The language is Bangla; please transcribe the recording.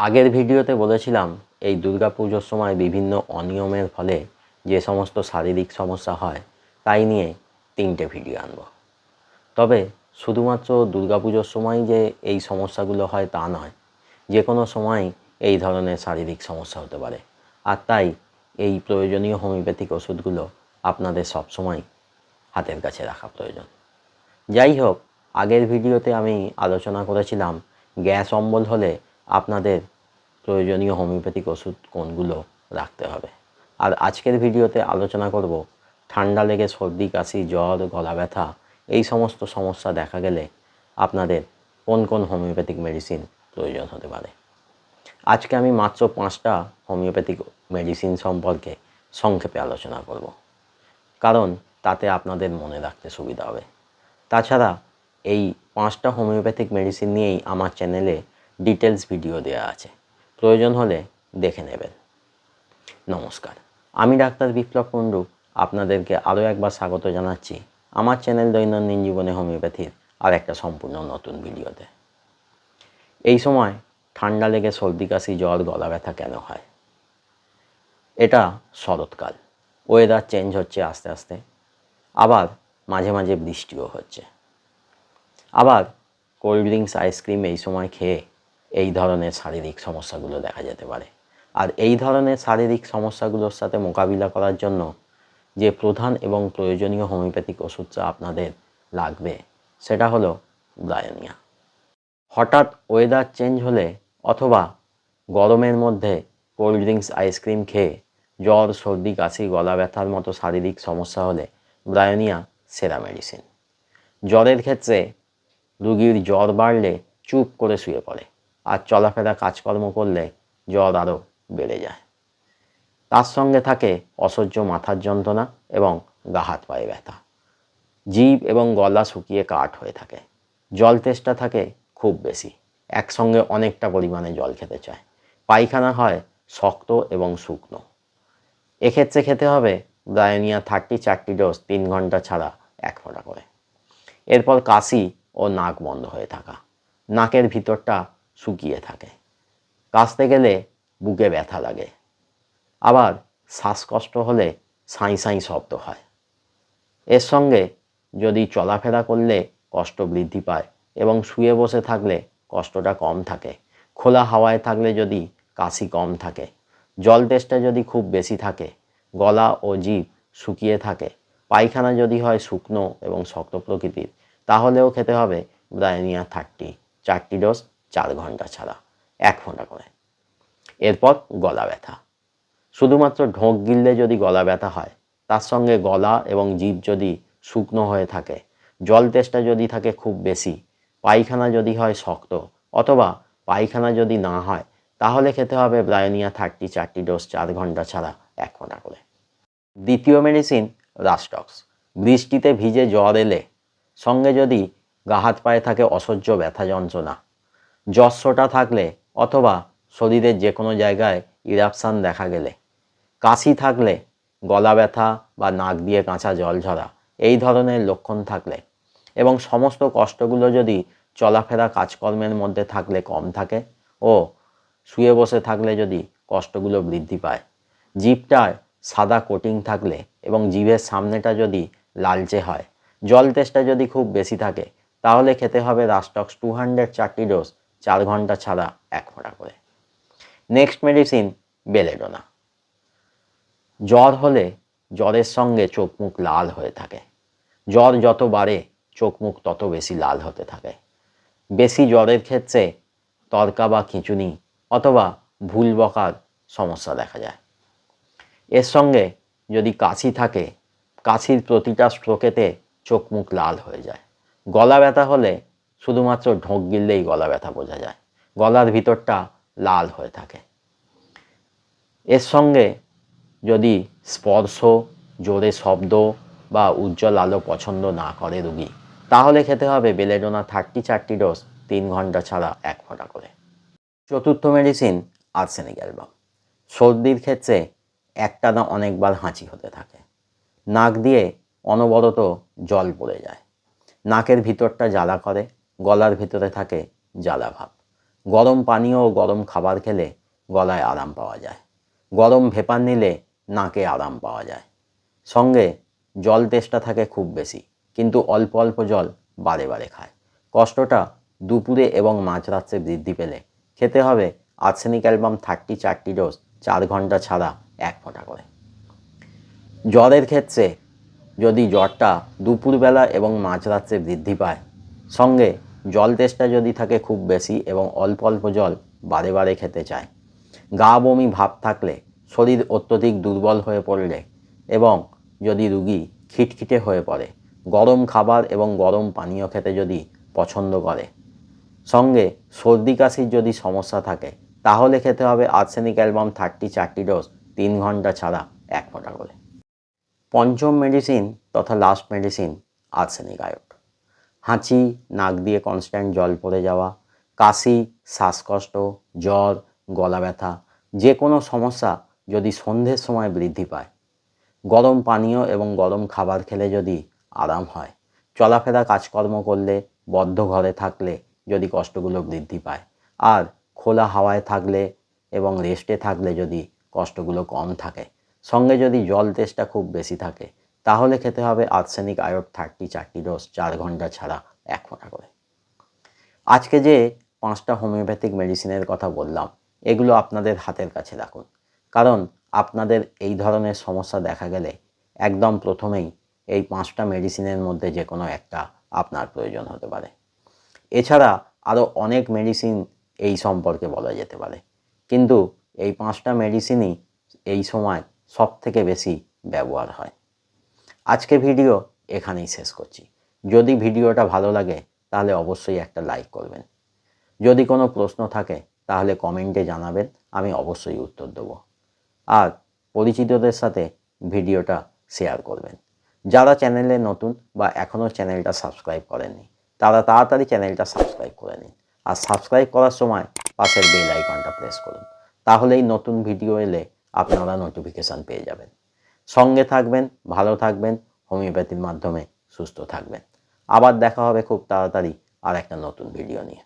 আগের ভিডিওতে বলেছিলাম এই দুর্গাপুজোর সময় বিভিন্ন অনিয়মের ফলে যে সমস্ত শারীরিক সমস্যা হয় তাই নিয়ে 3টে ভিডিও আনব। তবে শুধুমাত্র দুর্গাপুজোর সময় যে এই সমস্যাগুলো হয় তা নয়, যে কোনো সময় এই ধরনের শারীরিক সমস্যা হতে পারে। আর তাই এই প্রয়োজনীয় হোমিওপ্যাথিক ওষুধগুলো আপনাদের সবসময় হাতের কাছে রাখা প্রয়োজন। যাই হোক, আগের ভিডিওতে আমি আলোচনা করেছিলাম গ্যাস অম্বল হলে আপনাদের প্রয়োজনীয় হোমিওপ্যাথিক ওষুধ কোনগুলো রাখতে হবে। আর আজকের ভিডিওতে আলোচনা করব ঠান্ডা লেগে সর্দি কাশি জ্বর গলা ব্যথা এই সমস্ত সমস্যা দেখা গেলে আপনাদের কোন কোন হোমিওপ্যাথিক মেডিসিন প্রয়োজন হতে পারে। আজকে আমি মাত্র 5টা হোমিওপ্যাথিক মেডিসিন সম্পর্কে সংক্ষেপে আলোচনা করব, কারণ তাতে আপনাদের মনে রাখতে সুবিধা হবে। তাছাড়া এই 5টা হোমিওপ্যাথিক মেডিসিন নিয়েই আমার চ্যানেলে ডিটেলস ভিডিও দেওয়া আছে, প্রয়োজন হলে দেখে নেবেন। নমস্কার, আমি ডাক্তার বিপ্লব কুণ্ডু আপনাদেরকে আরও একবার স্বাগত জানাচ্ছি আমার চ্যানেল দৈনন্দিন জীবনে হোমিওপ্যাথির আর একটা সম্পূর্ণ নতুন ভিডিওতে। এই সময় ঠান্ডা লেগে সর্দি কাশি জ্বর গলা ব্যথা কেন হয়? এটা শরৎকাল, ওয়েদার চেঞ্জ হচ্ছে আস্তে আস্তে, আবার মাঝে মাঝে বৃষ্টিও হচ্ছে। আবার কোল্ড ড্রিঙ্কস আইসক্রিম এই সময় খেয়ে এই ধরনের শারীরিক সমস্যাগুলো দেখা যেতে পারে। আর এই ধরনের শারীরিক সমস্যাগুলোর সাথে মোকাবিলা করার জন্য যে প্রধান এবং প্রয়োজনীয় হোমিওপ্যাথিক ওষুধটা আপনাদের লাগবে সেটা হলো ব্রায়োনিয়া। হঠাৎ ওয়েদার চেঞ্জ হলে অথবা গরমের মধ্যে কোল্ড ড্রিঙ্কস আইসক্রিম খেয়ে জ্বর সর্দি কাশি গলা ব্যথার মতো শারীরিক সমস্যা হলে ব্রায়োনিয়া সেরা মেডিসিন। জ্বরের ক্ষেত্রে রুগীর জ্বর বাড়লে চুপ করে শুয়ে পড়ে, আর চলাফেরা কাজকর্ম করলে জ্বর আরও বেড়ে যায়। তার সঙ্গে থাকে অসহ্য মাথার যন্ত্রণা এবং গা হাত পায়ে ব্যথা। জিভ এবং গলা শুকিয়ে কাঠ হয়ে থাকে। জল তেষ্টা থাকে খুব বেশি, একসঙ্গে অনেকটা পরিমাণে জল খেতে চায়। পায়খানা হয় শক্ত এবং শুকনো। এক্ষেত্রে খেতে হবে ব্রায়োনিয়া 30 ডোজ 3 ঘন্টা ছাড়া 1 ফোঁটা করে। এরপর কাশি ও নাক বন্ধ হয়ে থাকা, নাকের ভিতরটা শুকিয়ে থাকে, কাশতে গেলে বুকে ব্যথা লাগে, আবার শ্বাসকষ্ট হলে সাঁই সাঁই শব্দ হয়। এর সঙ্গে যদি চলাফেরা করলে কষ্ট বৃদ্ধি পায় এবং শুয়ে বসে থাকলে কষ্টটা কম থাকে, খোলা হাওয়ায় থাকলে যদি কাশি কম থাকে, জল তেষ্টা যদি খুব বেশি থাকে, গলা ও জিভ শুকিয়ে থাকে, পায়খানা যদি হয় শুকনো এবং শক্ত প্রকৃতির, তাহলেও খেতে হবে ব্রায়োনিয়া 4টি ডোজ 4 ঘন্টা ছাড়া 1 ফোঁটা করে। এরপর গলা ব্যথা। শুধুমাত্র ঢোক গিললে যদি গলা ব্যথা হয়, তার সঙ্গে গলা এবং জিভ যদি শুকনো হয়ে থাকে, জল তেষ্টা যদি থাকে খুব বেশি, পায়খানা যদি হয় শক্ত, অথবা পায়খানা যদি না হয়, তাহলে খেতে হবে ব্রায়োনিয়া 4টি ডোজ 4 ঘন্টা ছাড়া 1 ফোঁটা করে। দ্বিতীয় মেডিসিন রাস্টক্স। বৃষ্টিতে ভিজে জ্বর এলে, সঙ্গে যদি গা হাত পায়ে থাকে অসহ্য ব্যথা যন্ত্রণা, জ্বরটা থাকলে, অথবা শরীরের যে কোনো জায়গায় ইরাপশান দেখা গেলে, কাশি থাকলে, গলা ব্যথা বা নাক দিয়ে কাঁচা জল ঝরা এই ধরনের লক্ষণ থাকলে, এবং সমস্ত কষ্টগুলো যদি চলাফেরা কাজকর্মের মধ্যে থাকলে কম থাকে ও শুয়ে বসে থাকলে যদি কষ্টগুলো বৃদ্ধি পায়, জিভটায় সাদা কোটিং থাকলে এবং জিভের সামনেটা যদি লালচে হয়, জল তেষ্টা যদি খুব বেশি থাকে, তাহলে খেতে হবে রাস্টক্স 4টি ডোজ 4 ঘন্টা ছাড়া 1 ফোঁটা করে। Next medicine belladonna. জ্বর হলে জ্বরের সঙ্গে চোখ মুখ লাল হয়ে থাকে। জ্বর যত বাড়ে চোখ মুখ তত বেশি লাল হতে থাকে। বেশি জ্বরের ক্ষেত্রে তরকা বা খিঁচুনি অথবা ভুল বকার সমস্যা দেখা যায়। এর সঙ্গে যদি কাশি থাকে, কাশির প্রতিটা স্ট্রোকেতে চোখ মুখ লাল হয়ে যায়। গলা ব্যথা হলে শুধুমাত্র ঢোক গিললেই গলা ব্যথা বোঝা যায়, গলার ভিতরটা লাল হয়ে থাকে। এর সঙ্গে যদি স্পর্শ, জোরে শব্দ বা উজ্জ্বল আলো পছন্দ না করে রোগী, তাহলে খেতে হবে বেলেডোনা 4টি ডোজ 3 ঘন্টা ছাড়া 1 ফোঁটা করে। চতুর্থ মেডিসিন আর্সেনিক অ্যালবাম। সর্দির ক্ষেত্রে একটানা অনেকবার হাঁচি হতে থাকে, নাক দিয়ে অনবরত জল পড়ে যায়, নাকের ভিতরটা জ্বালা করে, গলার ভিতরে থাকে জ্বালা ভাব, গরম পানীয় ও গরম খাবার খেলে গলায় আরাম পাওয়া যায়। গরম ভেপার নিলে নাকে আরাম পাওয়া যায়। সঙ্গে জল তেষ্টা থাকে খুব বেশি, কিন্তু অল্প অল্প জল বারে বারে খায়। কষ্টটা দুপুরে এবং মাঝরাত্রে বৃদ্ধি পেলে খেতে হবে আর্সেনিক অ্যালবাম 30 ডোজ 4 ঘন্টা ছাড়া 1 ফোঁটা করে। জ্বরের ক্ষেত্রে যদি জ্বরটা দুপুরবেলা এবং মাঝরাত্রে বৃদ্ধি পায়, সঙ্গে জল তেষ্টা যদি থাকে খুব বেশি এবং অল্প অল্প জল বারে বারে খেতে চায়, গা বমি ভাব থাকলে, শরীর অত্যধিক দুর্বল হয়ে পড়লে এবং যদি রুগী খিটখিটে হয়ে পড়ে, গরম খাবার এবং গরম পানীয় খেতে যদি পছন্দ করে, সঙ্গে সর্দি কাশির যদি সমস্যা থাকে, তাহলে খেতে হবে আর্সেনিক অ্যালবাম 30 ডোজ 3 ঘন্টা ছাড়া 1 ফোঁটা করে। পঞ্চম মেডিসিন তথা লাস্ট মেডিসিন আর্সেনিক আয়োড। হাঁচি, নাক দিয়ে কনস্ট্যান্ট জল পড়ে যাওয়া, কাশি, শ্বাসকষ্ট, জ্বর, গলা ব্যথা, যে কোনো সমস্যা যদি সন্ধ্যের সময় বৃদ্ধি পায়, গরম পানীয় এবং গরম খাবার খেলে যদি আরাম হয়, চলাফেরা কাজকর্ম করলে, বদ্ধ ঘরে থাকলে যদি কষ্টগুলো বৃদ্ধি পায়, আর খোলা হাওয়ায় থাকলে এবং রেস্টে থাকলে যদি কষ্টগুলো কম থাকে, সঙ্গে যদি জল তেষ্টা খুব বেশি থাকে, তাহলে খেতে হবে আর্সেনিক আয়োড 30 ডোজ 4 ঘন্টা ছাড়া 1 ফোঁটা করে। আজকে যে 5টা হোমিওপ্যাথিক মেডিসিনের কথা বললাম, এগুলো আপনাদের হাতের কাছে রাখুন, কারণ আপনাদের এই ধরনের সমস্যা দেখা গেলে একদম প্রথমেই এই 5টা মেডিসিনের মধ্যে যে কোনো একটা আপনার প্রয়োজন হতে পারে। এছাড়া আরও অনেক মেডিসিন এই সম্পর্কে বলা যেতে পারে, কিন্তু এই 5টা মেডিসিনই এই সময় সবথেকে বেশি ব্যবহার হয়। আজকে ভিডিও এখানেই শেষ করছি। যদি ভিডিওটা ভালো লাগে তাহলে অবশ্যই একটা লাইক করবেন। যদি কোনো প্রশ্ন থাকে তাহলে কমেন্টে জানাবেন, আমি অবশ্যই উত্তর দেবো। আর পরিচিতদের সাথে ভিডিওটা শেয়ার করবেন। যারা চ্যানেলে নতুন বা এখনও চ্যানেলটা সাবস্ক্রাইব করেননি, তারা তাড়াতাড়ি চ্যানেলটা সাবস্ক্রাইব করে নিন। আর সাবস্ক্রাইব করার সময় পাশের বেল আইকনটা প্রেস করুন, তাহলেই নতুন ভিডিও এলে আপনারা নোটিফিকেশান পেয়ে যাবেন। সঙ্গে থাকবেন, ভালো থাকবেন, হোমিওপ্যাথির মাধ্যমে সুস্থ থাকবেন। আবার দেখা হবে খুব তাড়াতাড়ি আর একটা নতুন ভিডিও নিয়ে।